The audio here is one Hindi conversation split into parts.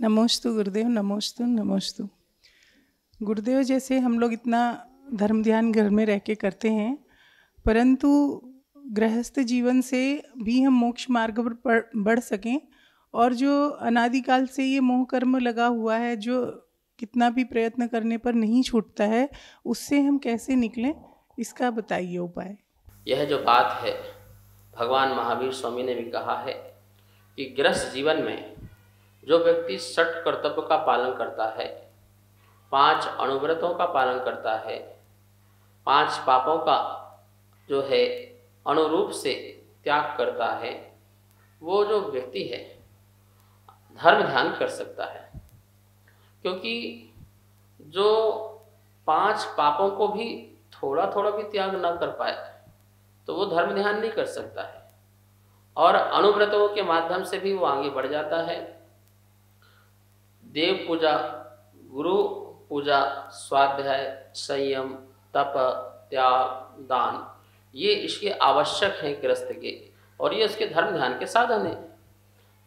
नमोस्तु गुरुदेव, नमोस्तु नमोस्तु। गुरुदेव, जैसे हम लोग इतना धर्म ध्यान घर में रह के करते हैं, परंतु गृहस्थ जीवन से भी हम मोक्ष मार्ग पर बढ़ सकें, और जो अनादिकाल से ये मोह कर्म लगा हुआ है, जो कितना भी प्रयत्न करने पर नहीं छूटता है, उससे हम कैसे निकलें, इसका बताइए उपाय। यह जो बात है, भगवान महावीर स्वामी ने भी कहा है कि गृहस्थ जीवन में जो व्यक्ति 6 कर्तव्य का पालन करता है, 5 अनुव्रतों का पालन करता है, 5 पापों का जो है अनुरूप से त्याग करता है, वो जो व्यक्ति है धर्म ध्यान कर सकता है। क्योंकि जो 5 पापों को भी थोड़ा थोड़ा भी त्याग ना कर पाए तो वो धर्म ध्यान नहीं कर सकता है, और अनुव्रतों के माध्यम से भी वो आगे बढ़ जाता है। देव पूजा, गुरु पूजा, स्वाध्याय, संयम, तप, त्याग, दान, ये इसके आवश्यक हैं गृहस्थ के, और ये इसके धर्म ध्यान के साधन हैं।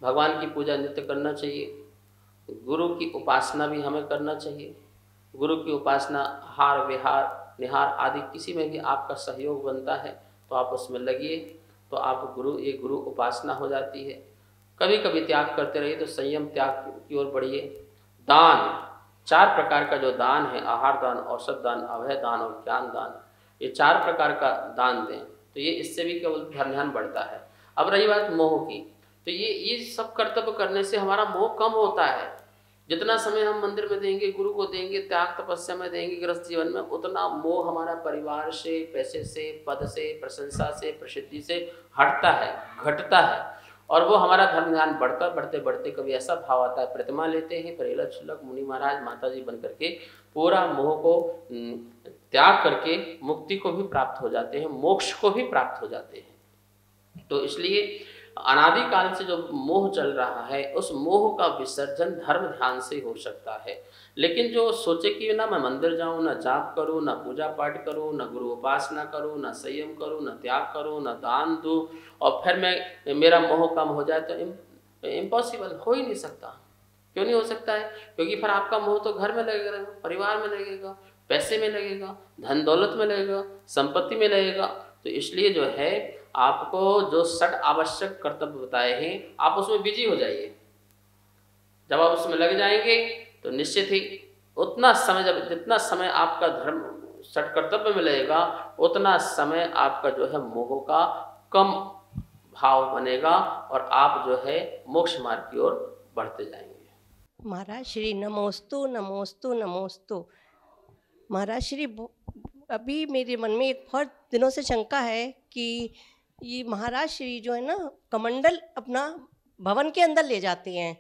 भगवान की पूजा नित्य करना चाहिए, गुरु की उपासना भी हमें करना चाहिए। गुरु की उपासना हार विहार निहार आदि किसी में भी आपका सहयोग बनता है तो आप उसमें लगिए, तो आप गुरु उपासना हो जाती है। कभी कभी त्याग करते रहिए तो संयम त्याग की ओर बढ़िए। दान, 4 प्रकार का जो दान है, आहार दान, औषध दान, अभय दान और ज्ञान दान, ये 4 प्रकार का दान दें तो ये इससे भी केवल धर्म ध्यान बढ़ता है। अब रही बात मोह की, तो ये सब कर्तव्य करने से हमारा मोह कम होता है। जितना समय हम मंदिर में देंगे, गुरु को देंगे, त्याग तपस्या में देंगे गृहस्थ जीवन में, उतना मोह हमारा परिवार से, पैसे से, पद से, प्रशंसा से, प्रसिद्धि से हटता है, घटता है, और वो हमारा धर्म ध्यान बढ़ता बढ़ते बढ़ते कभी ऐसा भाव आता है, प्रतिमा लेते हैं परिलक छुलक मुनि महाराज माता जी बन करके पूरा मोह को त्याग करके मुक्ति को भी प्राप्त हो जाते हैं, मोक्ष को भी प्राप्त हो जाते हैं। तो इसलिए अनादिकाल से जो मोह चल रहा है, उस मोह का विसर्जन धर्म ध्यान से हो सकता है। लेकिन जो सोचे कि ना मैं मंदिर जाऊं, ना जाप करूं, ना पूजा पाठ करूं, ना गुरु उपासना करूं, ना संयम करूं, ना त्याग करूं, ना दान दूं, और फिर मेरा मोह कम हो जाए, तो इम्पॉसिबल, हो ही नहीं सकता। क्यों नहीं हो सकता है? क्योंकि फिर आपका मोह तो घर में लगेगा, परिवार में लगेगा, पैसे में लगेगा, धन दौलत में लगेगा, संपत्ति में लगेगा। तो इसलिए जो है आपको जो 6 आवश्यक कर्तव्य बताए हैं, आप उसमें बिजी हो जाइए। जब आप उसमें लग जाएंगे तो निश्चित ही उतना समय, जितना समय आपका धर्म 6 कर्तव्य में लगेगा, उतना समय आपका जो है मोह का कम भाव बनेगा और आप जो है मोक्ष मार्ग की ओर बढ़ते जाएंगे। महाराज श्री नमोस्तु नमोस्तु नमोस्तु। महाराज श्री, अभी मेरे मन में एक बहुत दिनों से शंका है कि ये महाराज श्री जो है ना, कमंडल अपना भवन के अंदर ले जाते हैं,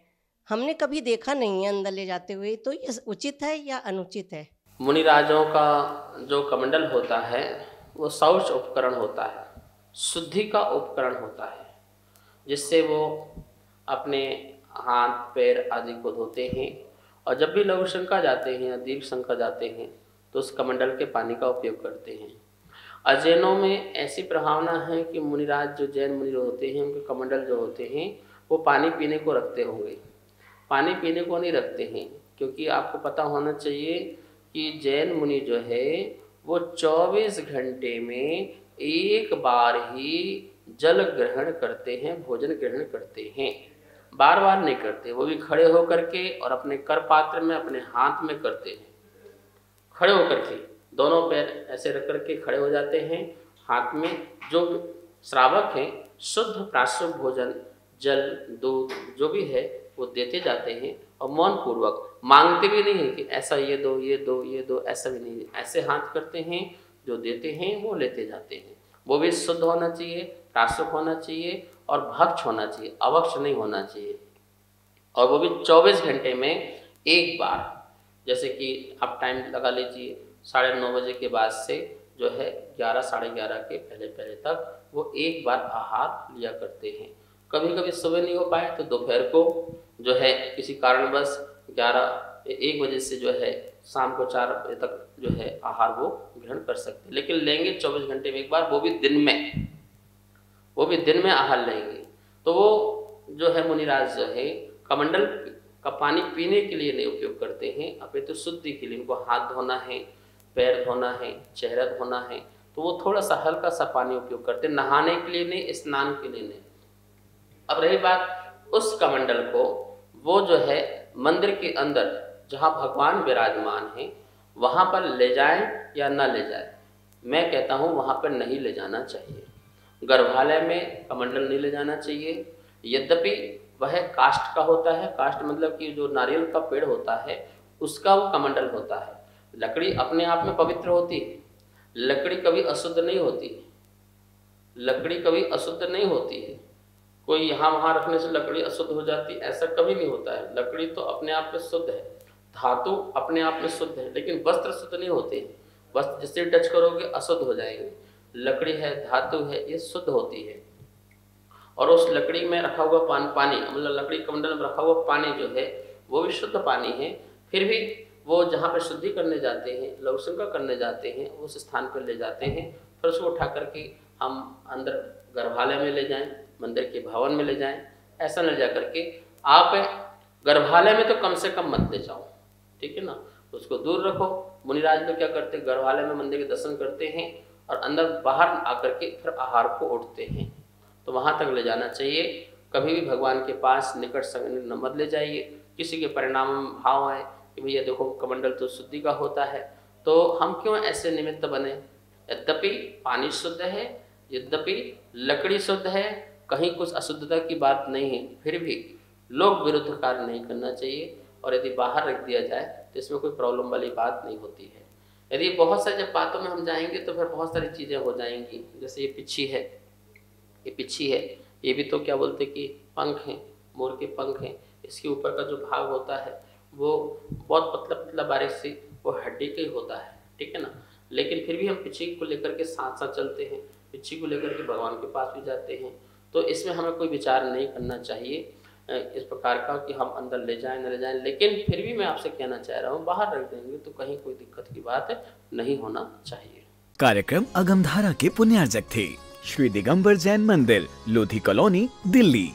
हमने कभी देखा नहीं है अंदर ले जाते हुए, तो ये उचित है या अनुचित है? मुनिराजों का जो कमंडल होता है वो शौच उपकरण होता है, शुद्धि का उपकरण होता है, जिससे वो अपने हाथ पैर आदि को धोते हैं, और जब भी लघु शंका जाते हैं या दीर्घ शंका जाते हैं तो उस कमंडल के पानी का उपयोग करते हैं। अजैनों में ऐसी प्रभावना है कि मुनिराज जो जैन मुनि होते हैं, उनके कमंडल जो होते हैं वो पानी पीने को रखते होंगे। पानी पीने को नहीं रखते हैं, क्योंकि आपको पता होना चाहिए कि जैन मुनि जो है वो 24 घंटे में एक बार ही जल ग्रहण करते हैं, भोजन ग्रहण करते हैं, बार बार नहीं करते। वो भी खड़े होकर के और अपने कर पात्र में अपने हाथ में करते हैं। खड़े होकर के दोनों पैर ऐसे रख करके खड़े हो जाते हैं, हाथ में जो श्रावक हैं शुद्ध प्राश्रम भोजन, जल, दूध जो भी है वो देते जाते हैं, और मौन पूर्वक मांगते भी नहीं है कि ऐसा ये दो ये दो ये दो, ऐसा भी नहीं, ऐसे हाथ करते हैं, जो देते हैं वो लेते जाते हैं। वो भी शुद्ध होना चाहिए, प्राश्रम होना चाहिए और भक्ष होना चाहिए, अभक्ष नहीं होना चाहिए, और वो भी 24 घंटे में एक बार। जैसे कि आप टाइम लगा लीजिए 9:30 बजे के बाद से जो है 11 साढ़े 11 के पहले तक वो एक बार आहार लिया करते हैं। कभी कभी सुबह नहीं हो पाए तो दोपहर को जो है किसी कारणवश 1 बजे से जो है शाम को 4 बजे तक जो है आहार वो ग्रहण कर सकते हैं, लेकिन लेंगे 24 घंटे में एक बार, वो भी दिन में आहार लेंगे। तो वो जो है मुनिराज जो है कमंडल का पानी पीने के लिए नहीं उपयोग करते हैं, अपितु शुद्धि के लिए। इनको हाथ धोना है, पैर धोना है, चेहरा धोना है, तो वो थोड़ा सा हल्का सा पानी उपयोग करते हैं, नहाने के लिए नहीं, स्नान के लिए नहीं। अब रही बात उस कमंडल को, वो जो है मंदिर के अंदर जहाँ भगवान विराजमान हैं वहाँ पर ले जाएं या ना ले जाएं। मैं कहता हूँ वहाँ पर नहीं ले जाना चाहिए। गर्भालय में कमंडल नहीं ले जाना चाहिए। यद्यपि वह काष्ठ का होता है, काष्ठ मतलब कि जो नारियल का पेड़ होता है उसका वो कमंडल होता है। लकड़ी अपने आप में पवित्र होती है, लकड़ी कभी अशुद्ध नहीं होती है, लकड़ी कभी अशुद्ध नहीं होती है। कोई यहाँ वहाँ रखने से लकड़ी अशुद्ध हो जाती, ऐसा कभी नहीं होता है। लकड़ी तो अपने आप में शुद्ध है, धातु अपने आप में शुद्ध है, लेकिन वस्त्र शुद्ध नहीं होते हैं। वस्त्र जिससे टच करोगे अशुद्ध हो जाएंगे। लकड़ी है, धातु है, ये शुद्ध होती है। और उस लकड़ी में रखा हुआ पानी मतलब लकड़ी कमंडल में रखा हुआ पानी जो है वो भी शुद्ध पानी है। फिर भी वो जहाँ पे शुद्धि करने जाते हैं, लघुशंका करने जाते हैं, उस स्थान पर ले जाते हैं। फिर उसको उठा करके हम अंदर गर्भालय में ले जाएं, मंदिर के भवन में ले जाएं। ऐसा न ले जा करके आप गर्भालय में तो कम से कम मत ले जाओ, ठीक है ना, उसको दूर रखो। मुनिराज लोग क्या करते हैं, गर्भालय में मंदिर के दर्शन करते हैं और अंदर बाहर आकर के फिर आहार को उठते हैं। तो वहाँ तक ले जाना चाहिए। कभी भी भगवान के पास निकट संग मत ले जाइए। किसी के परिणाम भाव आए कि भैया देखो कमंडल तो शुद्धि का होता है, तो हम क्यों ऐसे निमित्त बने। यद्यपि पानी शुद्ध है, यद्यपि लकड़ी शुद्ध है, कहीं कुछ अशुद्धता की बात नहीं है, फिर भी लोग विरुद्ध कार्य नहीं करना चाहिए। और यदि बाहर रख दिया जाए तो इसमें कोई प्रॉब्लम वाली बात नहीं होती है। यदि बहुत सारी जब बातों में हम जाएंगे तो फिर बहुत सारी चीज़ें हो जाएंगी। जैसे ये पिच्छी है, ये पिच्छी है, ये भी तो क्या बोलते कि पंख हैं, मोर के पंख हैं। इसके ऊपर का जो भाग होता है वो बहुत पतला पतला बारीक सी वो हड्डी का ही होता है, ठीक है ना। लेकिन फिर भी हम पिच्छी को लेकर के साथ साथ चलते हैं, पिच्छी को लेकर के भगवान के पास भी जाते हैं। तो इसमें हमें कोई विचार नहीं करना चाहिए इस प्रकार का कि हम अंदर ले जाएं न ले जाएं। लेकिन फिर भी मैं आपसे कहना चाह रहा हूँ, बाहर रख देंगे तो कहीं कोई दिक्कत की बात नहीं होना चाहिए। कार्यक्रम अगमधारा के पुण्यार्जक थे श्री दिगंबर जैन मंदिर, लोधी कॉलोनी, दिल्ली।